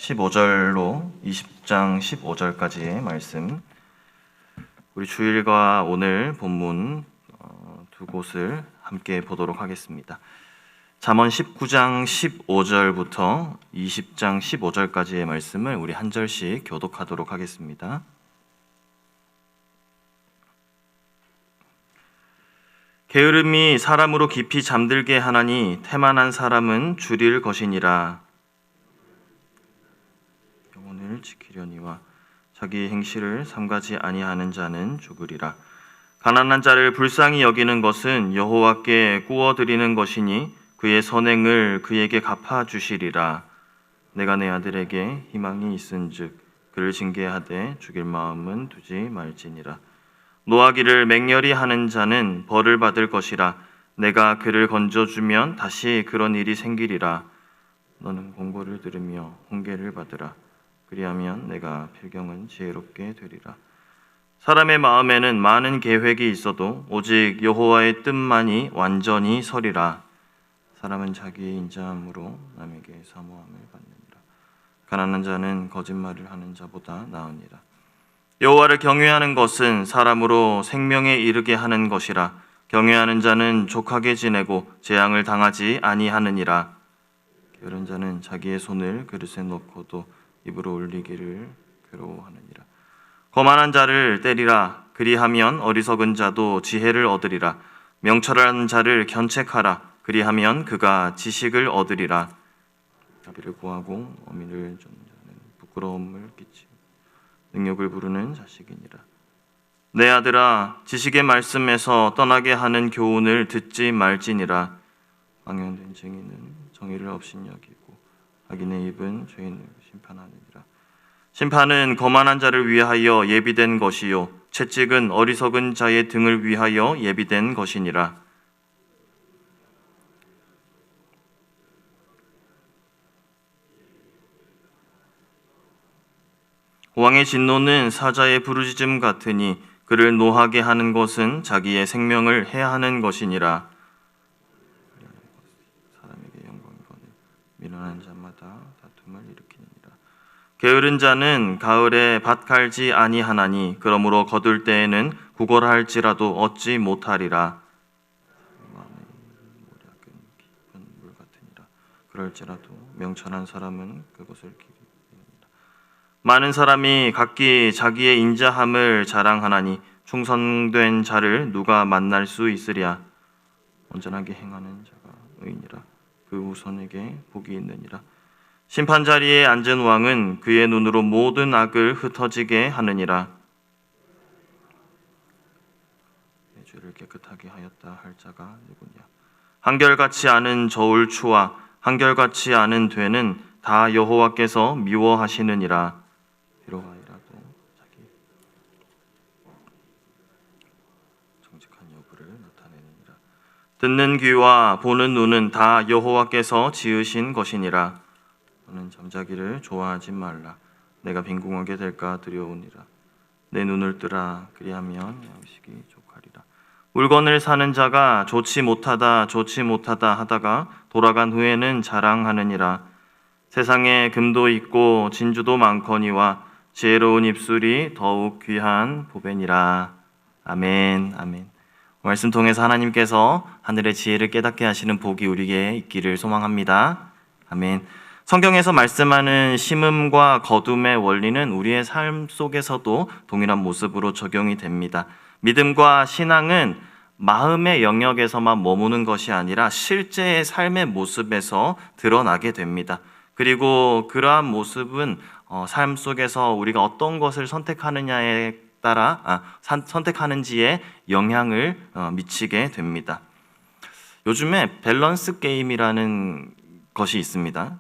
15절로 20장 15절까지의 말씀, 우리 주일과 오늘 본문 두 곳을 함께 보도록 하겠습니다. 잠언 19장 15절부터 20장 15절까지의 말씀을 우리 한 절씩 교독하도록 하겠습니다. 게으름이 사람으로 깊이 잠들게 하나니 태만한 사람은 줄일 것이니라. 영혼을 지키려니와 자기 행실을 삼가지 아니하는 자는 죽으리라. 가난한 자를 불쌍히 여기는 것은 여호와께 구워드리는 것이니 그의 선행을 그에게 갚아주시리라. 내가 내 아들에게 희망이 있은즉 그를 징계하되 죽일 마음은 두지 말지니라. 노하기를 맹렬히 하는 자는 벌을 받을 것이라. 내가 그를 건져주면 다시 그런 일이 생기리라. 너는 공고를 들으며 훈계를 받으라. 그리하면 내가 필경은 지혜롭게 되리라. 사람의 마음에는 많은 계획이 있어도 오직 여호와의 뜻만이 완전히 서리라. 사람은 자기의 인자함으로 남에게 사모함을 받느니라. 가난한 자는 거짓말을 하는 자보다 나으니라. 여호와를 경외하는 것은 사람으로 생명에 이르게 하는 것이라. 경외하는 자는 족하게 지내고 재앙을 당하지 아니하느니라. 게으른 자는 자기의 손을 그릇에 넣고도 입으로 올리기를 괴로워하느니라. 거만한 자를 때리라. 그리하면 어리석은 자도 지혜를 얻으리라. 명철한 자를 견책하라. 그리하면 그가 지식을 얻으리라. 자비를 구하고 어미를 줍는 자는 부끄러움을 끼치고 능욕을 부르는 자식이니라. 내 아들아, 지식의 말씀에서 떠나게 하는 교훈을 듣지 말지니라. 망령된 증인은 정의를 업신여기고 악인의 입은 죄인을 심판하느니라. 심판은 거만한 자를 위하여 예비된 것이요 채찍은 어리석은 자의 등을 위하여 예비된 것이니라. 왕의 진노는 사자의 부르짖음 같으니 그를 노하게 하는 것은 자기의 생명을 해하는 것이니라. 사람에게 영광거늘 미련한 자마다 다툼을 일으키느니라. 게으른 자는 가을에 밭 갈지 아니하나니 그러므로 거둘 때에는 구걸할지라도 얻지 못하리라. 마음의 모략은 깊은 물 같으니라. 그럴지라도 명철한 사람은 그곳을 기리니라. 많은 사람이 각기 자기의 인자함을 자랑하나니 충성된 자를 누가 만날 수 있으랴. 온전하게 행하는 자가 의인이라. 그 후손에게 복이 있느니라. 심판 자리에 앉은 왕은 그의 눈으로 모든 악을 흩어지게 하느니라. 내 죄를 깨끗하게 하였다 할 자가 누구냐. 한결같이 않은 저울추와 한결같이 않은 되는 다 여호와께서 미워하시느니라. 비로하이라도 자기 정직한 여부를 나타내느니라. 듣는 귀와 보는 눈은 다 여호와께서 지으신 것이니라. 너는 잠자기를 좋아하지 말라. 내가 빈궁하게 될까 두려우니라. 내 눈을 뜨라. 그리하면 양식이 족하리라. 물건을 사는 자가 좋지 못하다 하다가 돌아간 후에는 자랑하느니라. 세상에 금도 있고 진주도 많거니와 지혜로운 입술이 더욱 귀한 보배니라. 아멘. 아멘. 말씀 통해서 하나님께서 하늘의 지혜를 깨닫게 하시는 복이 우리에게 있기를 소망합니다. 아멘. 성경에서 말씀하는 심음과 거둠의 원리는 우리의 삶 속에서도 동일한 모습으로 적용이 됩니다. 믿음과 신앙은 마음의 영역에서만 머무는 것이 아니라 실제의 삶의 모습에서 드러나게 됩니다. 그리고 그러한 모습은 삶 속에서 우리가 어떤 것을 선택하느냐에 따라 선택하는지에 영향을 미치게 됩니다. 요즘에 밸런스 게임이라는 것이 있습니다.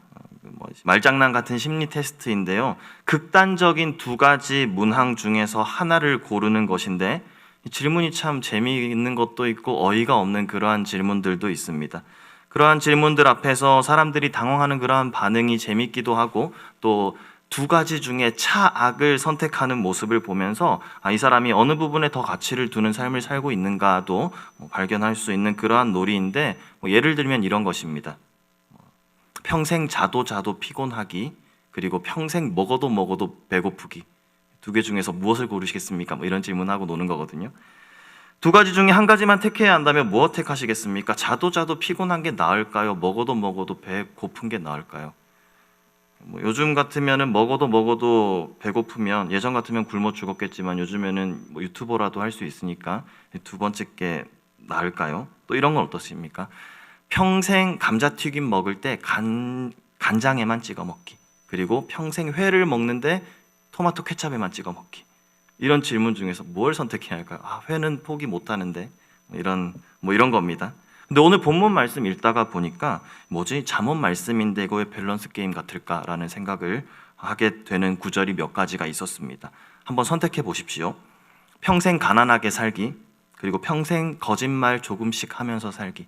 말장난 같은 심리 테스트인데요. 극단적인 두 가지 문항 중에서 하나를 고르는 것인데 질문이 참 재미있는 것도 있고 어이가 없는 그러한 질문들도 있습니다. 그러한 질문들 앞에서 사람들이 당황하는 그러한 반응이 재밌기도 하고 또 두 가지 중에 차악을 선택하는 모습을 보면서 이 사람이 어느 부분에 더 가치를 두는 삶을 살고 있는가도 발견할 수 있는 그러한 놀이인데 예를 들면 이런 것입니다. 평생 자도 피곤하기 그리고 평생 먹어도 배고프기. 두 개 중에서 무엇을 고르시겠습니까? 뭐 이런 질문하고 노는 거거든요. 두 가지 중에 한 가지만 택해야 한다면 무엇 택하시겠습니까? 자도 피곤한 게 나을까요? 먹어도 배고픈 게 나을까요? 뭐 요즘 같으면은 먹어도 배고프면, 예전 같으면 굶어 죽었겠지만 요즘에는 뭐 유튜버라도 할 수 있으니까 두 번째 게 나을까요? 또 이런 건 어떻습니까? 평생 감자튀김 먹을 때 간장에만 찍어 먹기, 그리고 평생 회를 먹는데 토마토 케찹에만 찍어 먹기. 이런 질문 중에서 뭘 선택해야 할까요? 회는 포기 못 하는데. 이런 겁니다. 근데 오늘 본문 말씀 읽다가 보니까 잠언 말씀인데 이거 왜 밸런스 게임 같을까라는 생각을 하게 되는 구절이 몇 가지가 있었습니다. 한번 선택해 보십시오. 평생 가난하게 살기, 그리고 평생 거짓말 조금씩 하면서 살기.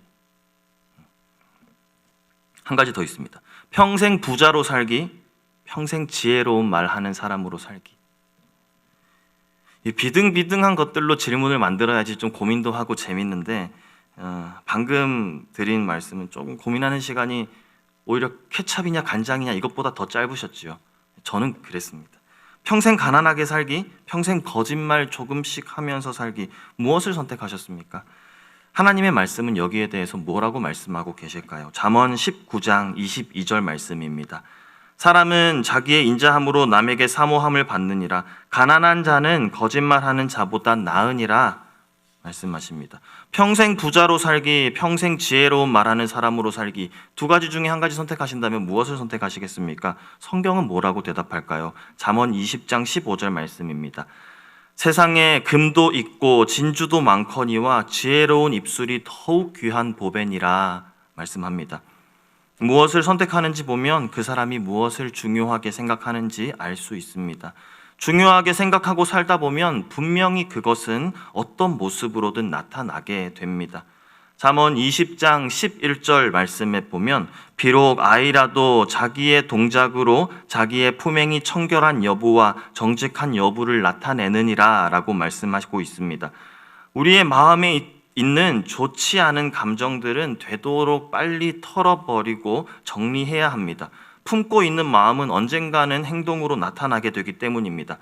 한 가지 더 있습니다. 평생 부자로 살기, 평생 지혜로운 말하는 사람으로 살기. 이 비등비등한 것들로 질문을 만들어야지 좀 고민도 하고 재밌는데, 방금 드린 말씀은 조금 고민하는 시간이 오히려 케찹이냐 간장이냐 이것보다 더 짧으셨지요. 저는 그랬습니다. 평생 가난하게 살기, 평생 거짓말 조금씩 하면서 살기. 무엇을 선택하셨습니까? 하나님의 말씀은 여기에 대해서 뭐라고 말씀하고 계실까요? 잠언 19장 22절 말씀입니다. 사람은 자기의 인자함으로 남에게 사모함을 받느니라. 가난한 자는 거짓말하는 자보다 나으니라 말씀하십니다. 평생 부자로 살기, 평생 지혜로운 말하는 사람으로 살기. 두 가지 중에 한 가지 선택하신다면 무엇을 선택하시겠습니까? 성경은 뭐라고 대답할까요? 잠언 20장 15절 말씀입니다. 세상에 금도 있고 진주도 많거니와 지혜로운 입술이 더욱 귀한 보배니라 말씀합니다. 무엇을 선택하는지 보면 그 사람이 무엇을 중요하게 생각하는지 알 수 있습니다. 중요하게 생각하고 살다 보면 분명히 그것은 어떤 모습으로든 나타나게 됩니다. 잠언 20장 11절 말씀에 보면 비록 아이라도 자기의 동작으로 자기의 품행이 청결한 여부와 정직한 여부를 나타내느니라 라고 말씀하시고 있습니다. 우리의 마음에 있는 좋지 않은 감정들은 되도록 빨리 털어버리고 정리해야 합니다. 품고 있는 마음은 언젠가는 행동으로 나타나게 되기 때문입니다.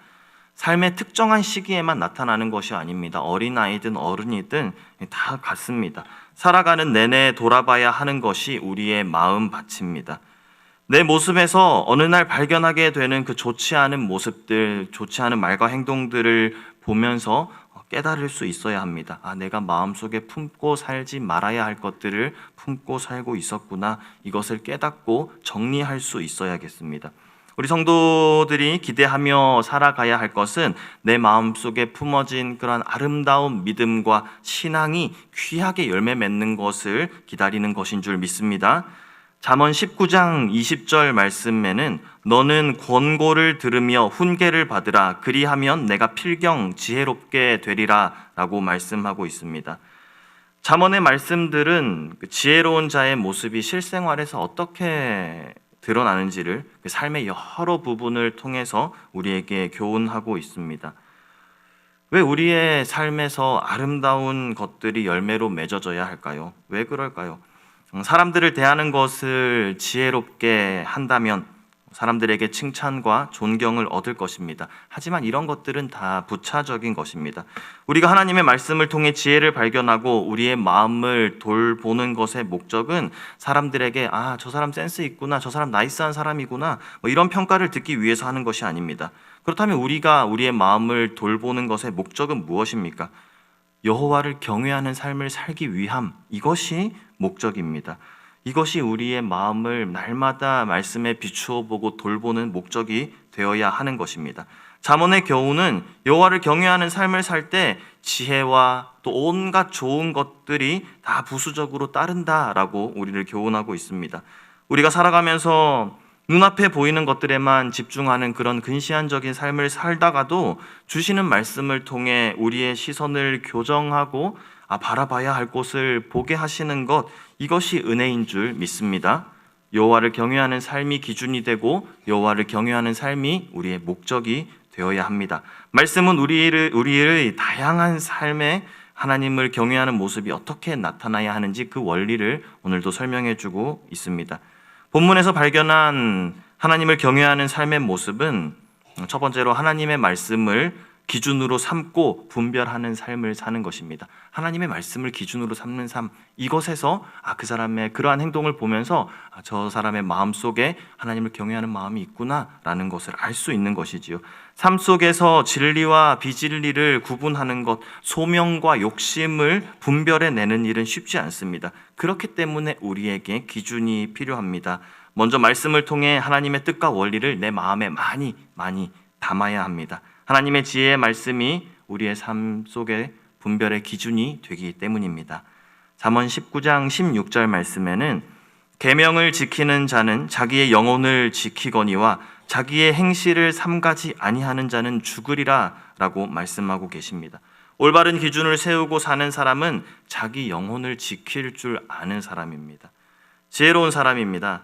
삶의 특정한 시기에만 나타나는 것이 아닙니다. 어린아이든 어른이든 다 같습니다. 살아가는 내내 돌아봐야 하는 것이 우리의 마음밭입니다. 내 모습에서 어느 날 발견하게 되는 그 좋지 않은 모습들, 좋지 않은 말과 행동들을 보면서 깨달을 수 있어야 합니다. 내가 마음속에 품고 살지 말아야 할 것들을 품고 살고 있었구나. 이것을 깨닫고 정리할 수 있어야겠습니다. 우리 성도들이 기대하며 살아가야 할 것은 내 마음속에 품어진 그런 아름다운 믿음과 신앙이 귀하게 열매 맺는 것을 기다리는 것인 줄 믿습니다. 잠언 19장 20절 말씀에는 너는 권고를 들으며 훈계를 받으라. 그리하면 내가 필경 지혜롭게 되리라 라고 말씀하고 있습니다. 잠언의 말씀들은 지혜로운 자의 모습이 실생활에서 어떻게 드러나는지를 그 삶의 여러 부분을 통해서 우리에게 교훈하고 있습니다. 왜 우리의 삶에서 아름다운 것들이 열매로 맺어져야 할까요? 왜 그럴까요? 사람들을 대하는 것을 지혜롭게 한다면 사람들에게 칭찬과 존경을 얻을 것입니다. 하지만 이런 것들은 다 부차적인 것입니다. 우리가 하나님의 말씀을 통해 지혜를 발견하고 우리의 마음을 돌보는 것의 목적은 사람들에게 저 사람 센스 있구나, 저 사람 나이스한 사람이구나, 이런 평가를 듣기 위해서 하는 것이 아닙니다. 그렇다면 우리가 우리의 마음을 돌보는 것의 목적은 무엇입니까? 여호와를 경외하는 삶을 살기 위함, 이것이 목적입니다. 이것이 우리의 마음을 날마다 말씀에 비추어 보고 돌보는 목적이 되어야 하는 것입니다. 잠언의 교훈은 여호와를 경외하는 삶을 살 때 지혜와 또 온갖 좋은 것들이 다 부수적으로 따른다라고 우리를 교훈하고 있습니다. 우리가 살아가면서 눈앞에 보이는 것들에만 집중하는 그런 근시안적인 삶을 살다가도 주시는 말씀을 통해 우리의 시선을 교정하고 바라봐야 할 곳을 보게 하시는 것, 이것이 은혜인 줄 믿습니다. 여호와를 경외하는 삶이 기준이 되고 여호와를 경외하는 삶이 우리의 목적이 되어야 합니다. 말씀은 우리의 다양한 삶에 하나님을 경외하는 모습이 어떻게 나타나야 하는지 그 원리를 오늘도 설명해 주고 있습니다. 본문에서 발견한 하나님을 경외하는 삶의 모습은 첫 번째로 하나님의 말씀을 기준으로 삼고 분별하는 삶을 사는 것입니다. 하나님의 말씀을 기준으로 삼는 삶, 이것에서 그 사람의 그러한 행동을 보면서 저 사람의 마음속에 하나님을 경외하는 마음이 있구나라는 것을 알 수 있는 것이지요. 삶 속에서 진리와 비진리를 구분하는 것, 소명과 욕심을 분별해내는 일은 쉽지 않습니다. 그렇기 때문에 우리에게 기준이 필요합니다. 먼저 말씀을 통해 하나님의 뜻과 원리를 내 마음에 많이 담아야 합니다. 하나님의 지혜의 말씀이 우리의 삶 속에 분별의 기준이 되기 때문입니다. 잠언 19장 16절 말씀에는 계명을 지키는 자는 자기의 영혼을 지키거니와 자기의 행실을 삼가지 아니하는 자는 죽으리라 라고 말씀하고 계십니다. 올바른 기준을 세우고 사는 사람은 자기 영혼을 지킬 줄 아는 사람입니다. 지혜로운 사람입니다.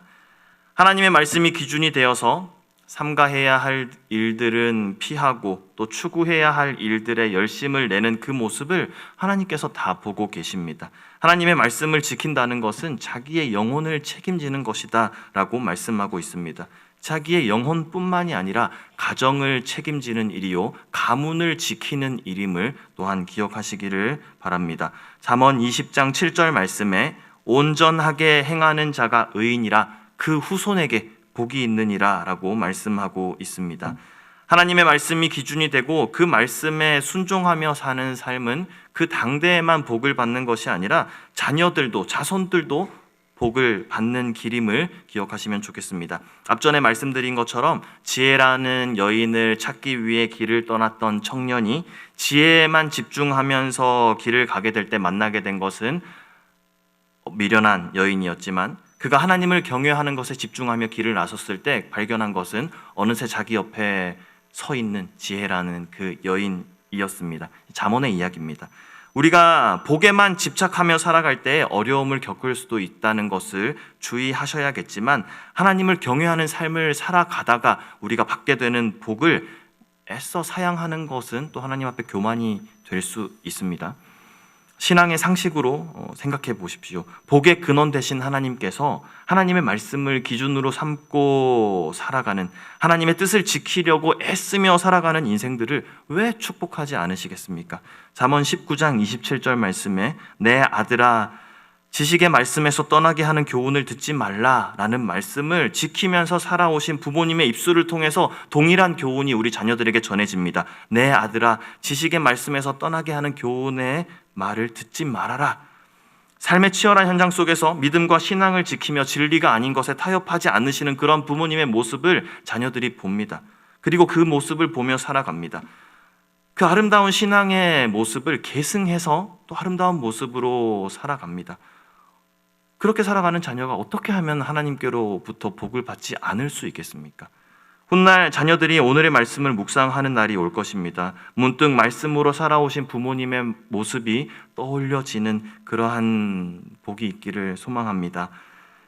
하나님의 말씀이 기준이 되어서 삼가해야 할 일들은 피하고 또 추구해야 할 일들에 열심을 내는 그 모습을 하나님께서 다 보고 계십니다. 하나님의 말씀을 지킨다는 것은 자기의 영혼을 책임지는 것이다 라고 말씀하고 있습니다. 자기의 영혼뿐만이 아니라 가정을 책임지는 일이요 가문을 지키는 일임을 또한 기억하시기를 바랍니다. 잠언 20장 7절 말씀에 온전하게 행하는 자가 의인이라 그 후손에게 복이 있느니라 라고 말씀하고 있습니다. 하나님의 말씀이 기준이 되고 그 말씀에 순종하며 사는 삶은 그 당대에만 복을 받는 것이 아니라 자녀들도 자손들도 복을 받는 길임을 기억하시면 좋겠습니다. 앞전에 말씀드린 것처럼 지혜라는 여인을 찾기 위해 길을 떠났던 청년이 지혜에만 집중하면서 길을 가게 될 때 만나게 된 것은 미련한 여인이었지만 그가 하나님을 경외하는 것에 집중하며 길을 나섰을 때 발견한 것은 어느새 자기 옆에 서 있는 지혜라는 그 여인이었습니다. 잠언의 이야기입니다. 우리가 복에만 집착하며 살아갈 때 어려움을 겪을 수도 있다는 것을 주의하셔야겠지만 하나님을 경외하는 삶을 살아가다가 우리가 받게 되는 복을 애써 사양하는 것은 또 하나님 앞에 교만이 될 수 있습니다. 신앙의 상식으로 생각해 보십시오. 복의 근원 되신 하나님께서 하나님의 말씀을 기준으로 삼고 살아가는, 하나님의 뜻을 지키려고 애쓰며 살아가는 인생들을 왜 축복하지 않으시겠습니까? 잠언 19장 27절 말씀에 내 아들아 지식의 말씀에서 떠나게 하는 교훈을 듣지 말라라는 말씀을 지키면서 살아오신 부모님의 입술을 통해서 동일한 교훈이 우리 자녀들에게 전해집니다. 내 아들아 지식의 말씀에서 떠나게 하는 교훈의 말을 듣지 말아라. 삶의 치열한 현장 속에서 믿음과 신앙을 지키며 진리가 아닌 것에 타협하지 않으시는 그런 부모님의 모습을 자녀들이 봅니다. 그리고 그 모습을 보며 살아갑니다. 그 아름다운 신앙의 모습을 계승해서 또 아름다운 모습으로 살아갑니다. 그렇게 살아가는 자녀가 어떻게 하면 하나님께로부터 복을 받지 않을 수 있겠습니까? 훗날 자녀들이 오늘의 말씀을 묵상하는 날이 올 것입니다. 문득 말씀으로 살아오신 부모님의 모습이 떠올려지는 그러한 복이 있기를 소망합니다.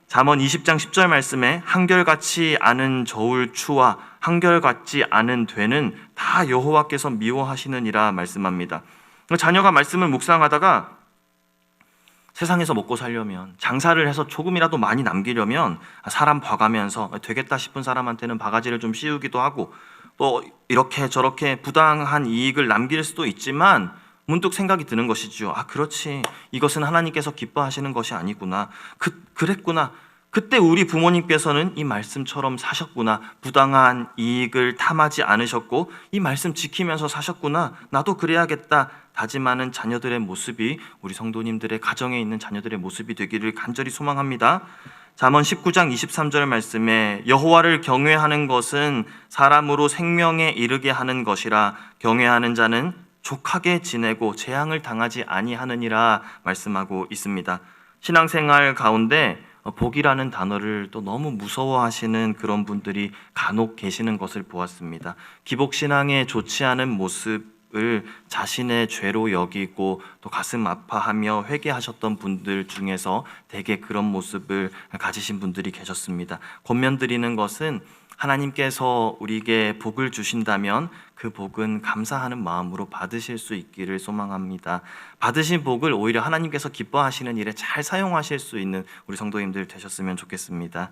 잠언 20장 10절 말씀에 한결같이 않은 저울 추와 한결같지 않은 되는 다 여호와께서 미워하시느니라 말씀합니다. 자녀가 말씀을 묵상하다가 세상에서 먹고 살려면, 장사를 해서 조금이라도 많이 남기려면 사람 봐가면서 되겠다 싶은 사람한테는 바가지를 좀 씌우기도 하고 또 이렇게 저렇게 부당한 이익을 남길 수도 있지만 문득 생각이 드는 것이죠. 그렇지, 이것은 하나님께서 기뻐하시는 것이 아니구나. 그랬구나. 그때 우리 부모님께서는 이 말씀처럼 사셨구나. 부당한 이익을 탐하지 않으셨고 이 말씀 지키면서 사셨구나. 나도 그래야겠다 다짐하는 자녀들의 모습이 우리 성도님들의 가정에 있는 자녀들의 모습이 되기를 간절히 소망합니다. 잠언 19장 23절 말씀에 여호와를 경외하는 것은 사람으로 생명에 이르게 하는 것이라 경외하는 자는 족하게 지내고 재앙을 당하지 아니하느니라 말씀하고 있습니다. 신앙생활 가운데 복이라는 단어를 또 너무 무서워하시는 그런 분들이 간혹 계시는 것을 보았습니다. 기복신앙에 좋지 않은 모습을 자신의 죄로 여기고 또 가슴 아파하며 회개하셨던 분들 중에서 대개 그런 모습을 가지신 분들이 계셨습니다. 권면드리는 것은 하나님께서 우리에게 복을 주신다면 그 복은 감사하는 마음으로 받으실 수 있기를 소망합니다. 받으신 복을 오히려 하나님께서 기뻐하시는 일에 잘 사용하실 수 있는 우리 성도님들 되셨으면 좋겠습니다.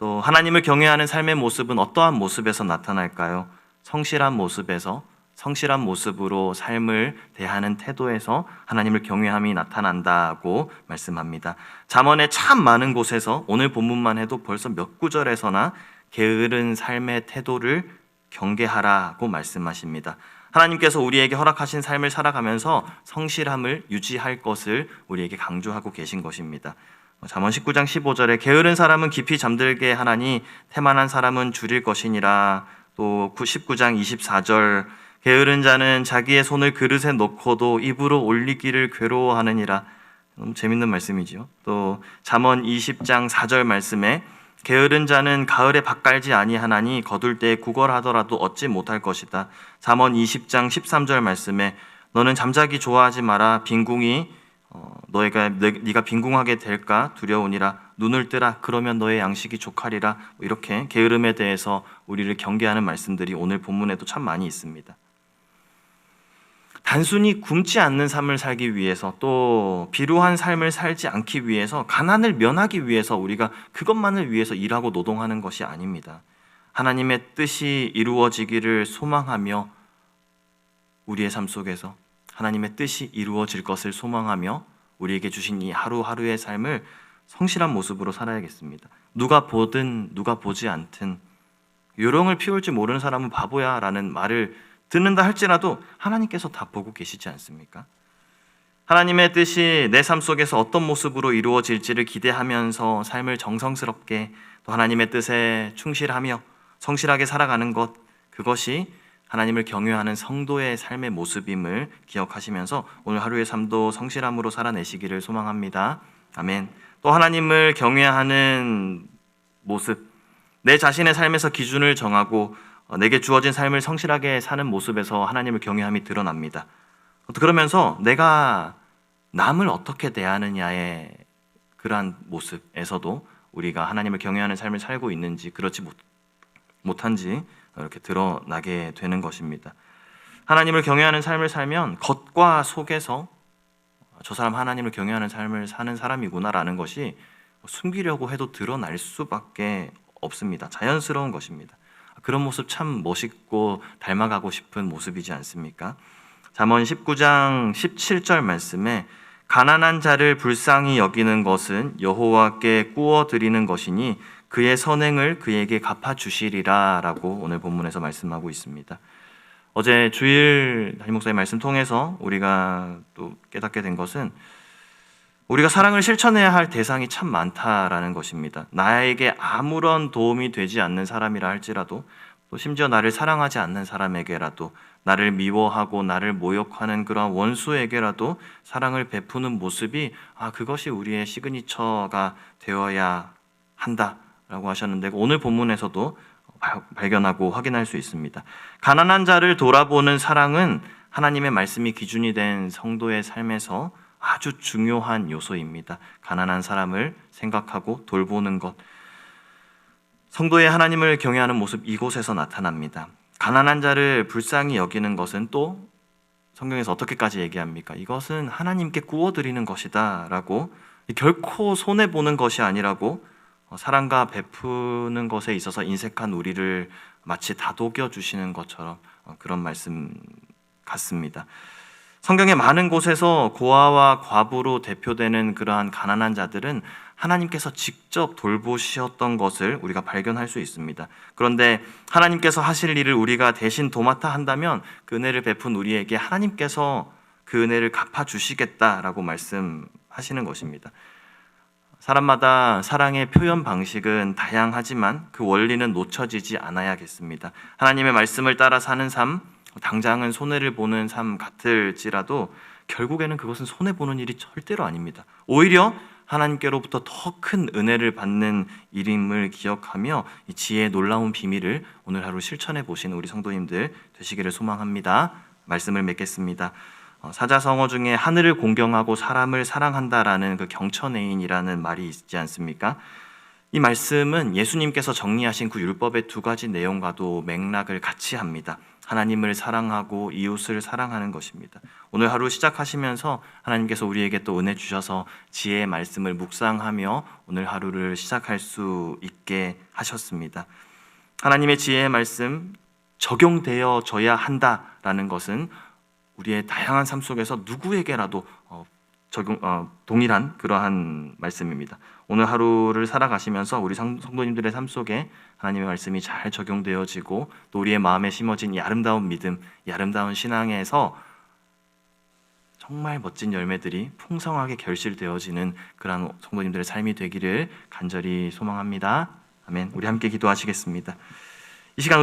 또 하나님을 경외하는 삶의 모습은 어떠한 모습에서 나타날까요? 성실한 모습에서, 성실한 모습으로 삶을 대하는 태도에서 하나님을 경외함이 나타난다고 말씀합니다. 잠언의 참 많은 곳에서 오늘 본문만 해도 벌써 몇 구절에서나 게으른 삶의 태도를 경계하라고 말씀하십니다. 하나님께서 우리에게 허락하신 삶을 살아가면서 성실함을 유지할 것을 우리에게 강조하고 계신 것입니다. 잠언 19장 15절에 게으른 사람은 깊이 잠들게 하나니 태만한 사람은 줄일 것이니라. 또 19장 24절 게으른 자는 자기의 손을 그릇에 넣고도 입으로 올리기를 괴로워하느니라. 너무 재밌는 말씀이지요. 또 잠언 20장 4절 말씀에 게으른 자는 가을에 밭 갈지 아니하나니 거둘 때에 구걸하더라도 얻지 못할 것이다. 잠언 20장 13절 말씀에 너는 잠자기 좋아하지 마라. 빈궁이 네가 빈궁하게 될까 두려우니라. 눈을 뜨라. 그러면 너의 양식이 족하리라. 이렇게 게으름에 대해서 우리를 경계하는 말씀들이 오늘 본문에도 참 많이 있습니다. 단순히 굶지 않는 삶을 살기 위해서, 또 비루한 삶을 살지 않기 위해서, 가난을 면하기 위해서 우리가 그것만을 위해서 일하고 노동하는 것이 아닙니다. 하나님의 뜻이 이루어지기를 소망하며 우리의 삶 속에서 하나님의 뜻이 이루어질 것을 소망하며 우리에게 주신 이 하루하루의 삶을 성실한 모습으로 살아야겠습니다. 누가 보든 누가 보지 않든 요령을 피울 줄 모르는 사람은 바보야 라는 말을 듣는다 할지라도 하나님께서 다 보고 계시지 않습니까? 하나님의 뜻이 내 삶 속에서 어떤 모습으로 이루어질지를 기대하면서 삶을 정성스럽게 또 하나님의 뜻에 충실하며 성실하게 살아가는 것, 그것이 하나님을 경외하는 성도의 삶의 모습임을 기억하시면서 오늘 하루의 삶도 성실함으로 살아내시기를 소망합니다. 아멘. 또 하나님을 경외하는 모습, 내 자신의 삶에서 기준을 정하고 내게 주어진 삶을 성실하게 사는 모습에서 하나님을 경외함이 드러납니다. 그러면서 내가 남을 어떻게 대하느냐의 그러한 모습에서도 우리가 하나님을 경외하는 삶을 살고 있는지 그렇지 못한지 이렇게 드러나게 되는 것입니다. 하나님을 경외하는 삶을 살면 겉과 속에서 저 사람 하나님을 경외하는 삶을 사는 사람이구나라는 것이 숨기려고 해도 드러날 수밖에 없습니다. 자연스러운 것입니다. 그런 모습 참 멋있고 닮아가고 싶은 모습이지 않습니까? 잠언 19장 17절 말씀에 가난한 자를 불쌍히 여기는 것은 여호와께 꾸어 드리는 것이니 그의 선행을 그에게 갚아주시리라 라고 오늘 본문에서 말씀하고 있습니다. 어제 주일 담임 목사의 말씀 통해서 우리가 또 깨닫게 된 것은 우리가 사랑을 실천해야 할 대상이 참 많다라는 것입니다. 나에게 아무런 도움이 되지 않는 사람이라 할지라도 또 심지어 나를 사랑하지 않는 사람에게라도 나를 미워하고 나를 모욕하는 그런 원수에게라도 사랑을 베푸는 모습이 그것이 우리의 시그니처가 되어야 한다라고 하셨는데 오늘 본문에서도 발견하고 확인할 수 있습니다. 가난한 자를 돌아보는 사랑은 하나님의 말씀이 기준이 된 성도의 삶에서 아주 중요한 요소입니다. 가난한 사람을 생각하고 돌보는 것. 성도의 하나님을 경외하는 모습 이곳에서 나타납니다. 가난한 자를 불쌍히 여기는 것은 또 성경에서 어떻게까지 얘기합니까? 이것은 하나님께 구워드리는 것이다 라고 결코 손해보는 것이 아니라고 사랑과 베푸는 것에 있어서 인색한 우리를 마치 다독여 주시는 것처럼 그런 말씀 같습니다. 성경의 많은 곳에서 고아와 과부로 대표되는 그러한 가난한 자들은 하나님께서 직접 돌보셨던 것을 우리가 발견할 수 있습니다. 그런데 하나님께서 하실 일을 우리가 대신 도맡아 한다면 그 은혜를 베푼 우리에게 하나님께서 그 은혜를 갚아주시겠다라고 말씀하시는 것입니다. 사람마다 사랑의 표현 방식은 다양하지만 그 원리는 놓쳐지지 않아야겠습니다. 하나님의 말씀을 따라 사는 삶, 당장은 손해를 보는 삶 같을지라도 결국에는 그것은 손해보는 일이 절대로 아닙니다. 오히려 하나님께로부터 더 큰 은혜를 받는 일임을 기억하며 이 지혜의 놀라운 비밀을 오늘 하루 실천해 보시는 우리 성도님들 되시기를 소망합니다. 말씀을 맺겠습니다. 사자성어 중에 하늘을 공경하고 사람을 사랑한다라는 그 경천애인이라는 말이 있지 않습니까? 이 말씀은 예수님께서 정리하신 그 율법의 두 가지 내용과도 맥락을 같이 합니다. 하나님을 사랑하고 이웃을 사랑하는 것입니다. 오늘 하루 시작하시면서 하나님께서 우리에게 또 은혜 주셔서 지혜의 말씀을 묵상하며 오늘 하루를 시작할 수 있게 하셨습니다. 하나님의 지혜의 말씀 적용되어져야 한다라는 것은 우리의 다양한 삶 속에서 누구에게라도 동일한 그러한 말씀입니다. 오늘 하루를 살아가시면서 우리 성도님들의 삶 속에 하나님의 말씀이 잘 적용되어지고 또 우리의 마음에 심어진 이 아름다운 믿음, 이 아름다운 신앙에서 정말 멋진 열매들이 풍성하게 결실되어지는 그러한 성도님들의 삶이 되기를 간절히 소망합니다. 아멘. 우리 함께 기도하시겠습니다. 이 시간